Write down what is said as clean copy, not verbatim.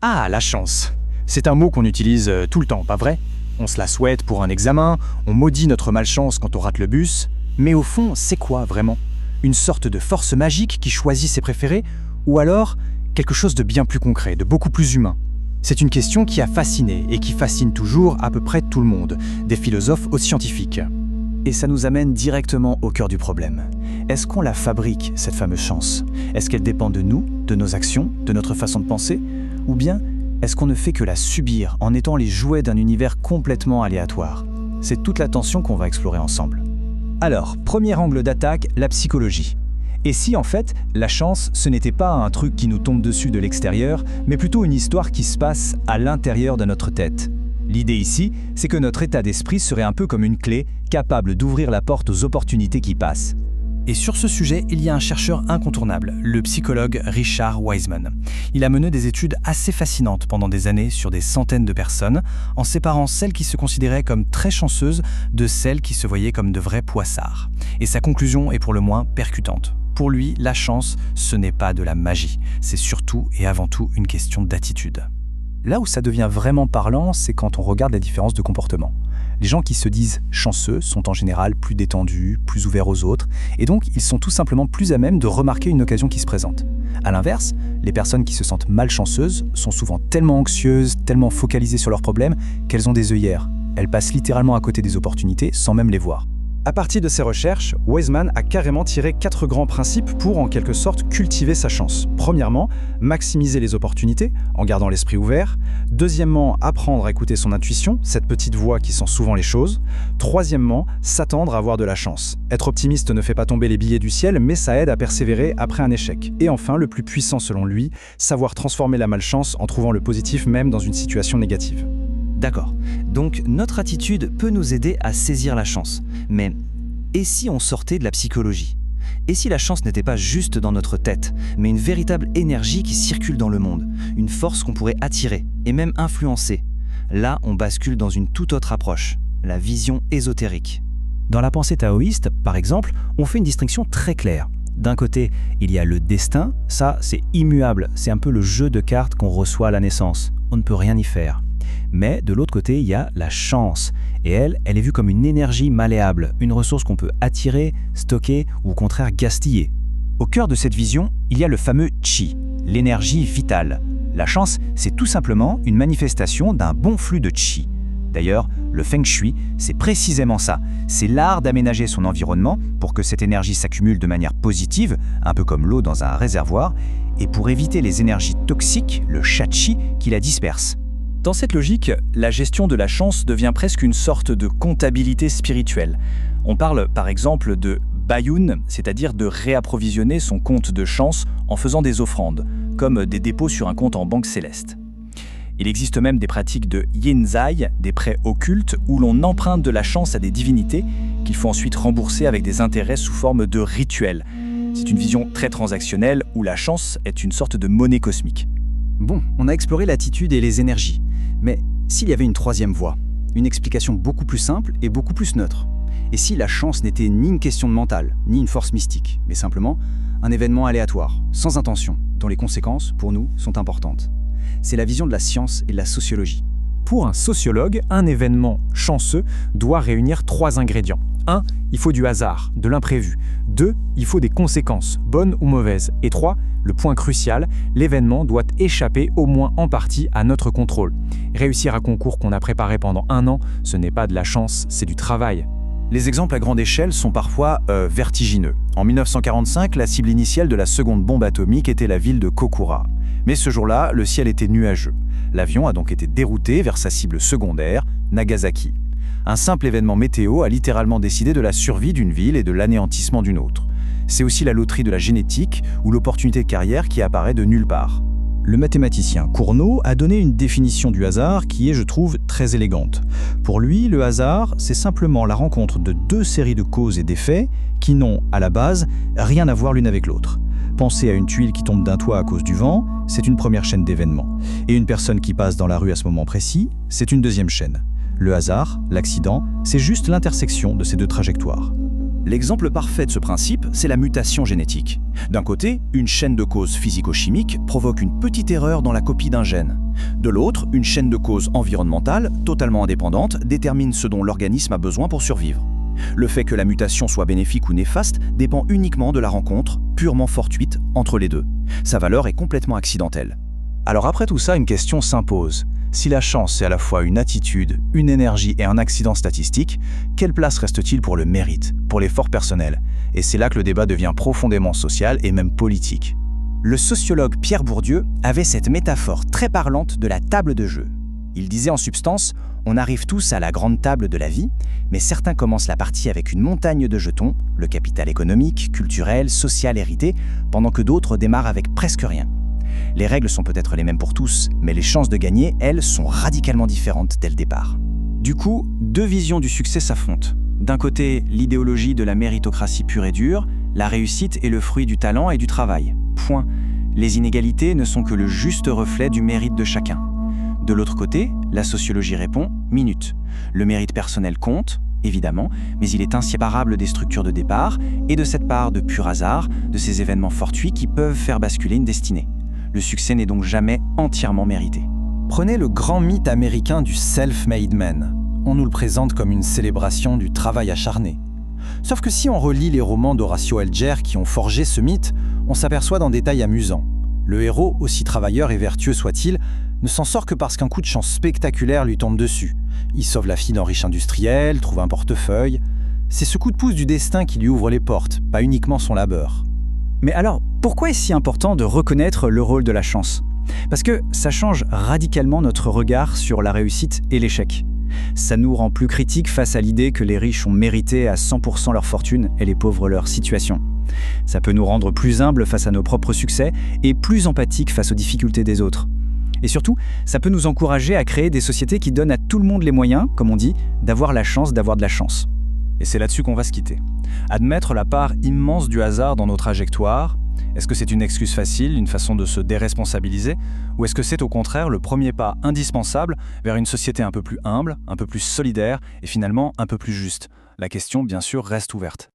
Ah, la chance. C'est un mot qu'on utilise tout le temps, pas vrai? On se la souhaite pour un examen, on maudit notre malchance quand on rate le bus. Mais au fond, c'est quoi vraiment? Une sorte de force magique qui choisit ses préférés? Ou alors quelque chose de bien plus concret, de beaucoup plus humain? C'est une question qui a fasciné et qui fascine toujours à peu près tout le monde, des philosophes aux scientifiques. Et ça nous amène directement au cœur du problème. Est-ce qu'on la fabrique, cette fameuse chance? Est-ce qu'elle dépend de nous, de nos actions, de notre façon de penser? Ou bien est-ce qu'on ne fait que la subir en étant les jouets d'un univers complètement aléatoire? C'est toute la tension qu'on va explorer ensemble. Alors, premier angle d'attaque, la psychologie. Et si en fait, la chance, ce n'était pas un truc qui nous tombe dessus de l'extérieur, mais plutôt une histoire qui se passe à l'intérieur de notre tête? L'idée ici, c'est que notre état d'esprit serait un peu comme une clé, capable d'ouvrir la porte aux opportunités qui passent. Et sur ce sujet, il y a un chercheur incontournable, le psychologue Richard Wiseman. Il a mené des études assez fascinantes pendant des années sur des centaines de personnes, en séparant celles qui se considéraient comme très chanceuses de celles qui se voyaient comme de vrais poissards. Et sa conclusion est pour le moins percutante. Pour lui, la chance, ce n'est pas de la magie, c'est surtout et avant tout une question d'attitude. Là où ça devient vraiment parlant, c'est quand on regarde la différence de comportement. Les gens qui se disent chanceux sont en général plus détendus, plus ouverts aux autres, et donc ils sont tout simplement plus à même de remarquer une occasion qui se présente. À l'inverse, les personnes qui se sentent malchanceuses sont souvent tellement anxieuses, tellement focalisées sur leurs problèmes, qu'elles ont des œillères. Elles passent littéralement à côté des opportunités sans même les voir. À partir de ses recherches, Wiseman a carrément tiré 4 grands principes pour, en quelque sorte, cultiver sa chance. Premièrement, maximiser les opportunités, en gardant l'esprit ouvert. Deuxièmement, apprendre à écouter son intuition, cette petite voix qui sent souvent les choses. Troisièmement, s'attendre à avoir de la chance. Être optimiste ne fait pas tomber les billets du ciel, mais ça aide à persévérer après un échec. Et enfin, le plus puissant selon lui, savoir transformer la malchance en trouvant le positif même dans une situation négative. D'accord. Donc notre attitude peut nous aider à saisir la chance. Mais et si on sortait de la psychologie? Et si la chance n'était pas juste dans notre tête, mais une véritable énergie qui circule dans le monde, une force qu'on pourrait attirer et même influencer? Là, on bascule dans une toute autre approche, la vision ésotérique. Dans la pensée taoïste, par exemple, on fait une distinction très claire. D'un côté, il y a le destin, ça c'est immuable, c'est un peu le jeu de cartes qu'on reçoit à la naissance, on ne peut rien y faire. Mais de l'autre côté, il y a la chance. Et elle est vue comme une énergie malléable, une ressource qu'on peut attirer, stocker ou au contraire gaspiller. Au cœur de cette vision, il y a le fameux Qi, l'énergie vitale. La chance, c'est tout simplement une manifestation d'un bon flux de Qi. D'ailleurs, le Feng Shui, c'est précisément ça. C'est l'art d'aménager son environnement pour que cette énergie s'accumule de manière positive, un peu comme l'eau dans un réservoir, et pour éviter les énergies toxiques, le Shachi, qui la dispersent. Dans cette logique, la gestion de la chance devient presque une sorte de comptabilité spirituelle. On parle par exemple de Bayun, c'est-à-dire de réapprovisionner son compte de chance en faisant des offrandes, comme des dépôts sur un compte en banque céleste. Il existe même des pratiques de Yinzai, des prêts occultes, où l'on emprunte de la chance à des divinités qu'il faut ensuite rembourser avec des intérêts sous forme de rituels. C'est une vision très transactionnelle où la chance est une sorte de monnaie cosmique. Bon, on a exploré l'attitude et les énergies. Mais s'il y avait une troisième voie, une explication beaucoup plus simple et beaucoup plus neutre? Et si la chance n'était ni une question de mental, ni une force mystique, mais simplement un événement aléatoire, sans intention, dont les conséquences, pour nous, sont importantes? C'est la vision de la science et de la sociologie. Pour un sociologue, un événement chanceux doit réunir 3 ingrédients. 1. Il faut du hasard, de l'imprévu. 2. Il faut des conséquences, bonnes ou mauvaises. Et 3. Le point crucial, l'événement doit échapper au moins en partie à notre contrôle. Réussir un concours qu'on a préparé pendant 1 an, ce n'est pas de la chance, c'est du travail. Les exemples à grande échelle sont parfois vertigineux. En 1945, la cible initiale de la seconde bombe atomique était la ville de Kokura. Mais ce jour-là, le ciel était nuageux. L'avion a donc été dérouté vers sa cible secondaire, Nagasaki. Un simple événement météo a littéralement décidé de la survie d'une ville et de l'anéantissement d'une autre. C'est aussi la loterie de la génétique ou l'opportunité de carrière qui apparaît de nulle part. Le mathématicien Cournot a donné une définition du hasard qui est, je trouve, très élégante. Pour lui, le hasard, c'est simplement la rencontre de 2 séries de causes et d'effets qui n'ont, à la base, rien à voir l'une avec l'autre. Pensez à une tuile qui tombe d'un toit à cause du vent, c'est une première chaîne d'événements. Et une personne qui passe dans la rue à ce moment précis, c'est une deuxième chaîne. Le hasard, l'accident, c'est juste l'intersection de ces 2 trajectoires. L'exemple parfait de ce principe, c'est la mutation génétique. D'un côté, une chaîne de causes physico-chimiques provoque une petite erreur dans la copie d'un gène. De l'autre, une chaîne de causes environnementales, totalement indépendante, détermine ce dont l'organisme a besoin pour survivre. Le fait que la mutation soit bénéfique ou néfaste dépend uniquement de la rencontre, purement fortuite, entre les deux. Sa valeur est complètement accidentelle. Alors après tout ça, une question s'impose. Si la chance est à la fois une attitude, une énergie et un accident statistique, quelle place reste-t-il pour le mérite, pour l'effort personnel? Et c'est là que le débat devient profondément social et même politique. Le sociologue Pierre Bourdieu avait cette métaphore très parlante de la table de jeu. Il disait en substance, on arrive tous à la grande table de la vie, mais certains commencent la partie avec une montagne de jetons, le capital économique, culturel, social hérité, pendant que d'autres démarrent avec presque rien. Les règles sont peut-être les mêmes pour tous, mais les chances de gagner, elles, sont radicalement différentes dès le départ. Du coup, deux visions du succès s'affrontent. D'un côté, l'idéologie de la méritocratie pure et dure, la réussite est le fruit du talent et du travail. Point. Les inégalités ne sont que le juste reflet du mérite de chacun. De l'autre côté, la sociologie répond « minute ». Le mérite personnel compte, évidemment, mais il est inséparable des structures de départ et de cette part de pur hasard, de ces événements fortuits qui peuvent faire basculer une destinée. Le succès n'est donc jamais entièrement mérité. Prenez le grand mythe américain du self-made man. On nous le présente comme une célébration du travail acharné. Sauf que si on relit les romans d'Horatio Alger qui ont forgé ce mythe, on s'aperçoit d'un détail amusant. Le héros, aussi travailleur et vertueux soit-il, ne s'en sort que parce qu'un coup de chance spectaculaire lui tombe dessus. Il sauve la fille d'un riche industriel, trouve un portefeuille. C'est ce coup de pouce du destin qui lui ouvre les portes, pas uniquement son labeur. Mais alors, pourquoi est-ce si important de reconnaître le rôle de la chance? Parce que ça change radicalement notre regard sur la réussite et l'échec. Ça nous rend plus critiques face à l'idée que les riches ont mérité à 100% leur fortune et les pauvres leur situation. Ça peut nous rendre plus humbles face à nos propres succès et plus empathiques face aux difficultés des autres. Et surtout, ça peut nous encourager à créer des sociétés qui donnent à tout le monde les moyens, comme on dit, d'avoir la chance d'avoir de la chance. Et c'est là-dessus qu'on va se quitter. Admettre la part immense du hasard dans nos trajectoires, est-ce que c'est une excuse facile, une façon de se déresponsabiliser, ou est-ce que c'est au contraire le premier pas indispensable vers une société un peu plus humble, un peu plus solidaire et finalement un peu plus juste? La question, bien sûr, reste ouverte.